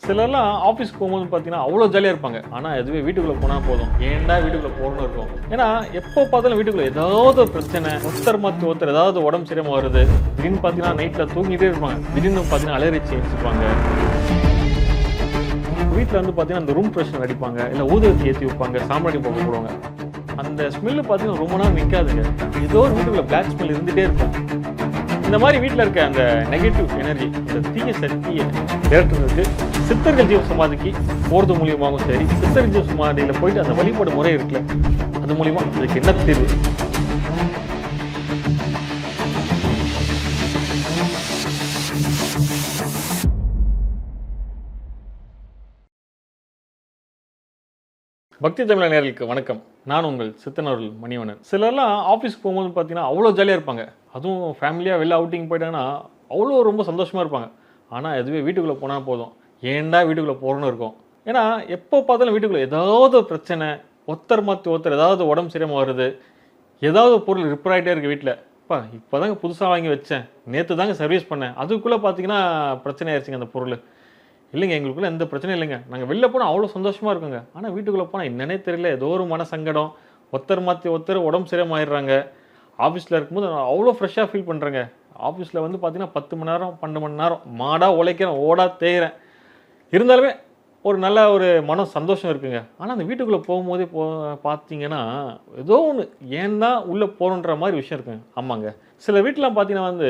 சிலர்லாம் ஆஃபீஸ்க்கு போகும்போது பார்த்தீங்கன்னா அவ்வளோ ஜாலியாக இருப்பாங்க. ஆனால் அதுவே வீட்டுக்குள்ளே போனால் போதும் ஏன்டா வீட்டுக்குள்ளே போகணும்னு இருக்கும். ஏன்னா எப்போ பார்த்தாலும் வீட்டுக்குள்ளே ஏதாவது ஒரு பிரச்சனை, ஒருத்தர் மாற்றி ஒருத்தர் ஏதாவது உடம்பு சரியாம வருது. திடீர்னு பார்த்தீங்கன்னா நைட்டில் தூங்கிட்டே இருப்பாங்க, திடீர்னு பார்த்தீங்கன்னா அலறிச்சு வச்சுருப்பாங்க. வீட்டில் வந்து பார்த்தீங்கன்னா அந்த ரூம் ஃப்ரெஷ்னர் அடிப்பாங்க, இல்லை ஊதுவத்தி ஏற்றி வைப்பாங்க, சாம்பிராணி போக போடுவாங்க. அந்த ஸ்மெல்லு பார்த்தீங்கன்னா ரொம்ப நாள் நிற்காதுங்க. ஏதோ ஒரு வீட்டுக்குள்ளே பிளாக் ஸ்மெல் இருந்துகிட்டே இருக்கும். இந்த மாதிரி வீட்டில் இருக்க அந்த நெகட்டிவ் எனர்ஜி, அந்த தீய சக்தியை விரட்டுறதுக்கு சித்தர்கள் ஜீவ சமாதிக்கு போகிறது மூலியமாகவும் சரி, சித்தர்கள் ஜீவ சமாதியில் போயிட்டு அந்த வழிபாடு முறை இருக்குல்ல, அது மூலியமா அதுக்கு என்ன தீர்வு? பக்தி தமிழ் நேயர்களுக்கு வணக்கம். நான் உங்கள் சித்தனருள் மணிவண்ணன். சிலர்லாம் ஆஃபீஸ்க்கு போகும்போது பார்த்தீங்கன்னா அவ்வளோ ஜாலியாக இருப்பாங்க. அதுவும் ஃபேமிலியாக வெளில அவுட்டிங் போயிட்டாங்கன்னா அவ்வளோ ரொம்ப சந்தோஷமாக இருப்பாங்க. ஆனால் அதுவே வீட்டுக்குள்ளே போனால் போதும் ஏன்டா வீட்டுக்குள்ளே போகிறோன்னு இருக்கும். ஏன்னா எப்போ பார்த்தாலும் வீட்டுக்குள்ளே ஏதாவது ஒரு பிரச்சனை, ஒருத்தர் மாற்றி ஒருத்தர் ஏதாவது உடம்பு சரியாமல் வருது, ஏதாவது பொருள் ரிப்பேர் ஆகிட்டே இருக்குது வீட்டில். இப்போ தாங்க புதுசாக வாங்கி வச்சேன், நேற்று தாங்க சர்வீஸ் பண்ணேன், அதுக்குள்ளே பார்த்தீங்கன்னா பிரச்சனை ஆயிடுச்சுங்க அந்த பொருள். இல்லைங்க, எங்களுக்குள்ள எந்த பிரச்சனையும் இல்லைங்க, நாங்கள் வெளில போனால் அவ்வளோ சந்தோஷமாக இருக்குங்க. ஆனால் வீட்டுக்குள்ளே போனால் என்னன்னே தெரியல, ஏதோ ஒரு மன சங்கடம், ஒருத்தர் மாற்றி ஒருத்தர் உடம்பு சரியாக ஆயிடுறாங்க. ஆஃபீஸில் இருக்கும்போது நான் அவ்வளோ ஃப்ரெஷ்ஷாக ஃபீல் பண்ணுறேங்க. ஆஃபீஸில் வந்து பார்த்தீங்கன்னா 10 மணி நேரம் 12 மணி நேரம் மாடாக உழைக்கிறேன், ஓடா தேய்கிறேன். இருந்தாலுமே ஒரு நல்ல ஒரு மன சந்தோஷம் இருக்குங்க. ஆனால் அந்த வீட்டுக்குள்ளே போகும்போதே பார்த்தீங்கன்னா ஏதோ ஒன்று ஏன் தான் உள்ளே போகிறோன்ற மாதிரி விஷயம் இருக்குங்க. ஆமாங்க, சில வீட்டிலாம் பார்த்தீங்கன்னா வந்து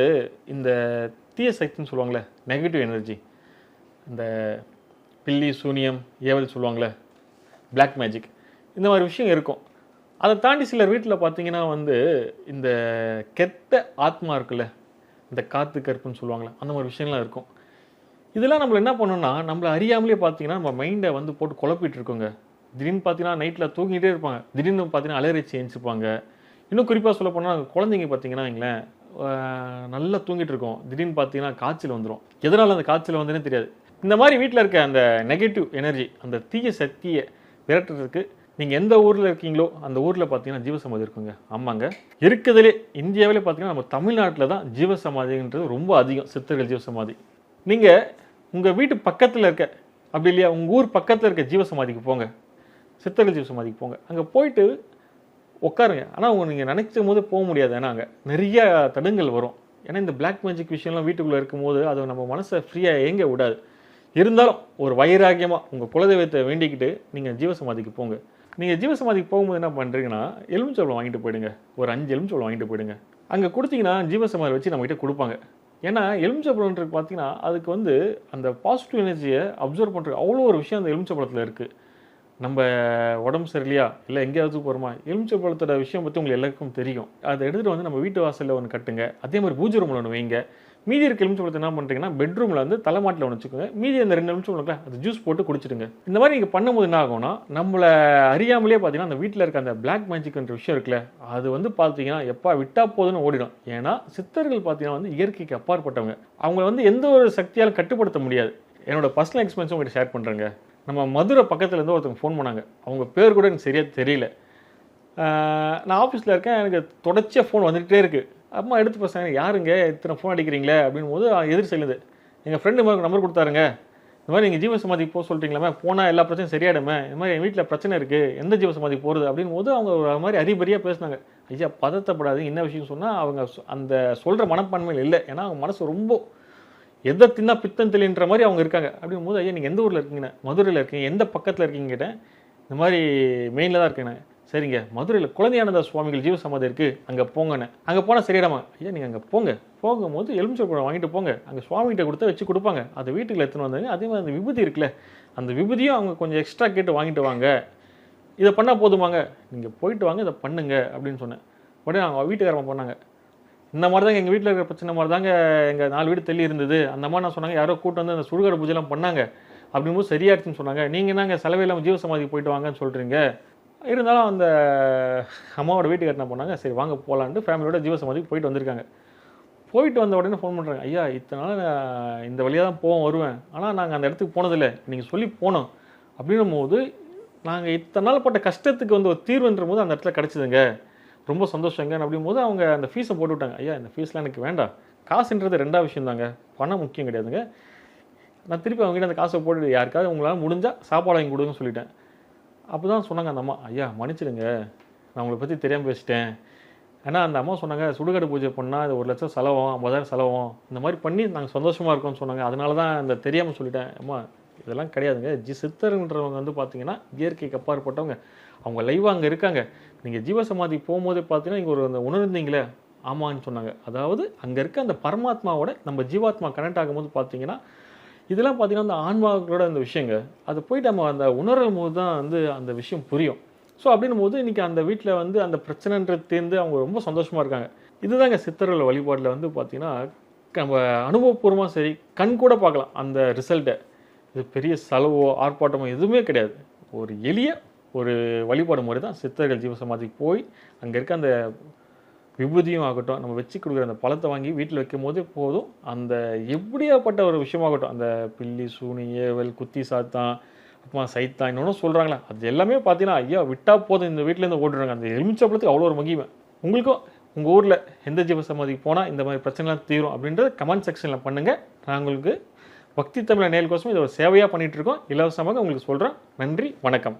இந்த தீய சக்தின்னு சொல்லுவாங்களே, நெகட்டிவ் எனர்ஜி, இந்த பில்லி சூனியம் ஏவல் சொல்லுவாங்களே, பிளாக் மேஜிக், இந்த மாதிரி விஷயம் இருக்கும். அதை தாண்டி சிலர் வீட்டில் பார்த்தீங்கன்னா வந்து இந்த கெட்ட ஆத்மா இருக்குல்ல, இந்த காத்து கருப்புன்னு சொல்லுவாங்களே, அந்த மாதிரி விஷயம்லாம் இருக்கும். இதெல்லாம் நம்மளை என்ன பண்ணணும்னா, நம்மளை அறியாமலே பார்த்தீங்கன்னா நம்ம மைண்டை வந்து போட்டு குழப்பிட்டு இருக்கோங்க. திடீர்னு பார்த்தீங்கன்னா நைட்டில் தூங்கிட்டே இருப்பாங்க, திடீர்னு பார்த்தீங்கன்னா அலறிச்சு எழுந்திருப்பாங்க. இன்னும் குறிப்பாக சொல்ல போனால் குழந்தைங்க பார்த்தீங்கன்னா வைங்களேன், நல்லா தூங்கிட்டு இருக்கோம், திடீர்னு பார்த்தீங்கன்னா காய்ச்சல் வந்துடும். எதனால் அந்த காய்ச்சல் வந்துன்னே தெரியாது. இந்த மாதிரி வீட்டில் இருக்க அந்த நெகட்டிவ் எனர்ஜி, அந்த தீய சக்தியை விரட்டுறதுக்கு நீங்கள் எந்த ஊரில் இருக்கீங்களோ அந்த ஊரில் பார்த்தீங்கன்னா ஜீவசமாதி இருக்குங்க. ஆமாங்க, இருக்கிறதுலே இந்தியாவிலே பார்த்தீங்கன்னா நம்ம தமிழ்நாட்டில் தான் ஜீவசமாதின்றது ரொம்ப அதிகம். சித்தர்கள் ஜீவசமாதி நீங்கள் உங்கள் வீட்டு பக்கத்தில் இருக்க, அப்படி இல்லையா உங்கள் ஊர் பக்கத்தில் இருக்க ஜீவசமாதிக்கு போங்க, சித்தர்கள் ஜீவசமாதிக்கு போங்க. அங்கே போயிட்டு உட்காருங்க. ஆனால் நீங்கள் நினைக்கும் போது போக முடியாது, ஏன்னா அங்கே நிறைய தடங்கள் வரும். ஏன்னா இந்த பிளாக் மேஜிக் விஷயம்லாம் வீட்டுக்குள்ளே இருக்கும்போது அது நம்ம மனசை ஃப்ரீயாக ஏங்க விடாது. இருந்தாலும் ஒரு வைராக்கியமாக உங்கள் குலதெய்வத்தை வேண்டிக்கிட்டு நீங்கள் ஜீவசமாதிக்கு போங்க. நீங்கள் ஜீவசமாதிக்கு போகும்போது என்ன பண்ணுறீங்கன்னா, எலுமிச்சம்பழம் வாங்கிட்டு போயிடுங்க. ஒரு 5 எலுமிச்சம்பழம் வாங்கிட்டு போயிடுங்க. அங்கே கொடுத்தீங்கன்னா ஜீவசமாதி வச்சு நம்மகிட்ட கொடுப்பாங்க. ஏன்னா எலுமிச்சம்பழம்ன்றது பார்த்தீங்கன்னா அதுக்கு வந்து அந்த பாசிட்டிவ் எனர்ஜியை அப்சர்வ் பண்ணுறது அவ்வளோ ஒரு விஷயம் அந்த எலுமிச்சம்பழத்தில் இருக்குது. நம்ம உடம்பு சரியில்லையா, இல்லை எங்கேயாவது போகிறோமா, எலுமிச்சம்பழத்தோட விஷயம் பற்றி உங்களுக்கு எல்லாருக்கும் தெரியும். அதை எடுத்துகிட்டு வந்து நம்ம வீட்டு வாசலில் ஒன்று கட்டுங்க. அதே மாதிரி பூஜை ரூமில் ஒன்று வைங்க. மீதி இருக்க எலுமிச்சம்பழத்தை என்ன பண்ணுறீங்கன்னா பெட்ரூமில் வந்து தலைமாட்டில் ஒன்று வச்சுக்கோங்க. மீதி அந்த 2 எலுமிச்சம்பழம் அது ஜூஸ் போட்டு குடிச்சிடுங்க. இந்த மாதிரி நீங்கள் பண்ணும்போது என்ன ஆகும்னா, நம்மளை அறியாமலே பார்த்தீங்கன்னா அந்த வீட்டில் இருக்க அந்த பிளாக் மேஜிக்ன்ற விஷயம் இருக்குல்ல, அது வந்து பார்த்தீங்கன்னா எப்போ விட்டா போதுன்னு ஓடிடும். ஏன்னா சித்தர்கள் பார்த்தீங்கன்னா வந்து இயற்கைக்கு அப்பாற்பட்டவங்க. அவங்க வந்து எந்த ஒரு சக்தியாலும் கட்டுப்படுத்த முடியாது. என்னோட பர்சனல் எக்ஸ்பீரியன்ஸும் உங்கள்கிட்ட ஷேர் பண்ணுறேங்க. நம்ம மதுரை பக்கத்தில் இருந்து ஒருத்தவங்க ஃபோன் பண்ணாங்க. அவங்க பேர் கூட எனக்கு சரியாக தெரியல. நான் ஆஃபீஸில் இருக்கேன், எனக்கு தொடர்ச்சியாக ஃபோன் வந்துகிட்டே இருக்குது. அம்மா எடுத்து பேசுகிறாங்க, யாருங்க இத்தனை ஃபோன் அடிக்கிறீங்களே அப்படின் போது எதிர் செய்யுது. எங்கள் ஃப்ரெண்டு மாதிரி நம்பர் கொடுத்தாருங்க, இந்த மாதிரி நீங்கள் ஜீவசமாதிக்கு போக சொல்கிறீங்களாமே, போனால் எல்லா பிரச்சனையும் சரியாயிடுமே, இந்த மாதிரி என் வீட்டில் பிரச்சனை இருக்குது, எந்த ஜீவசமாதிக்கு போகிறது அப்படின் போது அவங்க ஒரு மாதிரி அறிபறியாக பேசினாங்க. ஐயா பதத்தப்படாது, என்ன விஷயம் சொன்னால் அவங்க அந்த சொல்கிற மனப்பான்மையில் இல்லை. ஏன்னா அவங்க மனசு ரொம்ப எதை தின்னா பித்தம் தெளின்ற மாதிரி அவங்க இருக்காங்க. அப்படின் போது ஐயா நீங்கள் எந்த ஊரில் இருக்கீங்கண்ணே? மதுரையில் இருக்கீங்க. எந்த பக்கத்தில் இருக்கீங்க கேட்டேன். இந்த மாதிரி மெயினில் தான் இருக்கேண்ணே. சரிங்க, மதுரையில் குழந்தையானந்த சுவாமிகள் ஜீவசமாதி இருக்குது, அங்கே போங்கண்ணே. அங்கே போனால் சரியாடாமா? ஐயா நீங்கள் அங்கே போங்க, போகும்போது எலுமிச்சம்பழம் வாங்கிட்டு போங்க, அங்கே சுவாமிகிட்ட கொடுத்தா வச்சு கொடுப்பாங்க, அது வீட்டுக்கு எடுத்துன்னு வந்தாங்க. அதே மாதிரி அந்த விபூதி இருக்குல்ல, அந்த விபூதியும் அவங்க கொஞ்சம் எக்ஸ்ட்ரா கேட்டு வாங்கிட்டு வாங்க, இதை பண்ணால் போதுமாங்க, நீங்கள் போயிட்டு வாங்க இதை பண்ணுங்க அப்படின்னு சொன்னேன். உடனே அவங்க வீட்டுக்காரமாக பண்ணாங்க. இந்த மாதிரி தாங்க எங்கள் வீட்டில் இருக்கிற பிரச்சனை மாதிரி தாங்க எங்கள் 4 வீடு தள்ளி இருந்தது. அந்த மாதிரி நான் சொன்னாங்க, யாரோ கூட்டம் வந்து அந்த சுடுகாடு பூஜைலாம் பண்ணாங்க, அப்படிங்கும்போது சரியாச்சுன்னு சொன்னாங்க. நீங்கள் என்னங்க செலவே இல்லாமல் ஜீவசமாதிக்கு போயிட்டு வாங்கன்னு சொல்கிறீங்க. இருந்தாலும் அந்த அம்மாவோட வீட்டுக்கு என்ன பண்ணாங்க, சரி வாங்க போகலான்ட்டு ஃபேமிலியோட ஜீவசமாதிக்கு போயிட்டு வந்திருக்காங்க. போயிட்டு வந்த உடனே ஃபோன் பண்ணுறாங்க, ஐயா இத்தனை நாள் நான் இந்த வழியாக தான் போவோம் வருவேன், ஆனால் நாங்கள் அந்த இடத்துக்கு போனதில்லை, நீங்கள் சொல்லி போனோம் அப்படின்னும் போது நாங்கள் இத்தனை நாள் பட்ட கஷ்டத்துக்கு வந்து ஒரு தீர்வுன்ற போது அந்த இடத்துல கிடச்சிதுங்க, ரொம்ப சந்தோஷங்க அப்படின் போது அவங்க அந்த ஃபீஸை போட்டு விட்டாங்க. ஐயா இந்த ஃபீஸ்லாம் எனக்கு வேண்டாம், காசுன்றது 2ஆவது விஷயம் தாங்க, பணம் முக்கியம் கிடையாதுங்க. நான் திருப்பி அவங்ககிட்ட அந்த காசை போட்டு யாருக்காவது உங்களால் முடிஞ்சால் சாப்பாடு வாங்கி கொடுங்கன்னு சொல்லிட்டேன். அப்போ தான் சொன்னாங்க அந்த அம்மா, ஐயா மன்னிச்சிடுங்க, நான் உங்களை பற்றி தெரியாமல் பேசிட்டேன். ஏன்னா அந்த அம்மா சொன்னாங்க, சுடுகாடு பூஜை பண்ணால் இது 1,00,000 செலவும் 50,000 செலவும் இந்த மாதிரி பண்ணி நாங்கள் சந்தோஷமாக இருக்கோம்னு சொன்னாங்க. அதனால தான் இந்த தெரியாமல் சொல்லிட்டேன். அம்மா இதெல்லாம் கிடையாதுங்க. சித்தர்ன்றவங்க வந்து பார்த்தீங்கன்னா இயற்கைக்கு அப்பாற்பட்டவங்க. அவங்க லைவாக அங்கே இருக்காங்க. நீங்கள் ஜீவசமாதி போகும்போதே பார்த்தீங்கன்னா இங்கே அந்த உணர்ந்தீங்களே, ஆமான்னு சொன்னாங்க. அதாவது அங்கே இருக்க அந்த பரமாத்மாவோட நம்ம ஜீவாத்மா கனெக்ட் ஆகும்போது பார்த்தீங்கன்னா இதெல்லாம் பார்த்தீங்கன்னா அந்த ஆன்மாக்களோட அந்த விஷயங்க. அது போயிட்டு நம்ம அந்த உணரும் போது தான் வந்து அந்த விஷயம் புரியும். ஸோ அப்படின்னும் போது இன்றைக்கி அந்த வீட்டில் வந்து அந்த பிரச்சனைன்றது தேர்ந்து அவங்க ரொம்ப சந்தோஷமாக இருக்காங்க. இதுதாங்க சித்தர்கள் வழிபாட்டில் வந்து பார்த்திங்கன்னா நம்ம அனுபவபூர்வமாக சரி கண் கூட பார்க்கலாம் அந்த ரிசல்ட்டை. இது பெரிய செலவோ ஆர்ப்பாட்டமோ எதுவுமே கிடையாது. ஒரு எளிய ஒரு வழிபாடு முறை தான் சித்தர்கள் ஜீவசமாதிக்கு போய் அங்கே இருக்க அந்த விபூதியும் ஆகட்டும், நம்ம வச்சு கொடுக்குற அந்த பழத்தை வாங்கி வீட்டில் வைக்கும் போதே போதும். அந்த எப்படியாப்பட்ட ஒரு விஷயமாகட்டும், அந்த பில்லி சூனி ஏவல் குத்தி சாத்தான் அப்புறமா சைத்தான் இன்னொன்னும் சொல்கிறாங்களே, அது எல்லாமே பார்த்தீங்கன்னா ஐயா விட்டால் போதும் இந்த வீட்டிலேருந்து ஓடுறாங்க. அந்த எலுமிச்சப்பழத்துக்கு அவ்வளோ ஒரு மகிமை. உங்களுக்கும் உங்கள் ஊரில் எந்த ஜீவசமாதிக்கு போனால் இந்த மாதிரி பிரச்சனைலாம் தீரும் அப்படின்றத கமெண்ட் செக்ஷனில் பண்ணுங்கள். நான் உங்களுக்கு பக்தி தமிழ் நேயர்களுக்கோசம் இதை ஒரு சேவையாக பண்ணிகிட்ருக்கோம். இலவசமாக உங்களுக்கு சொல்கிறேன். நன்றி, வணக்கம்.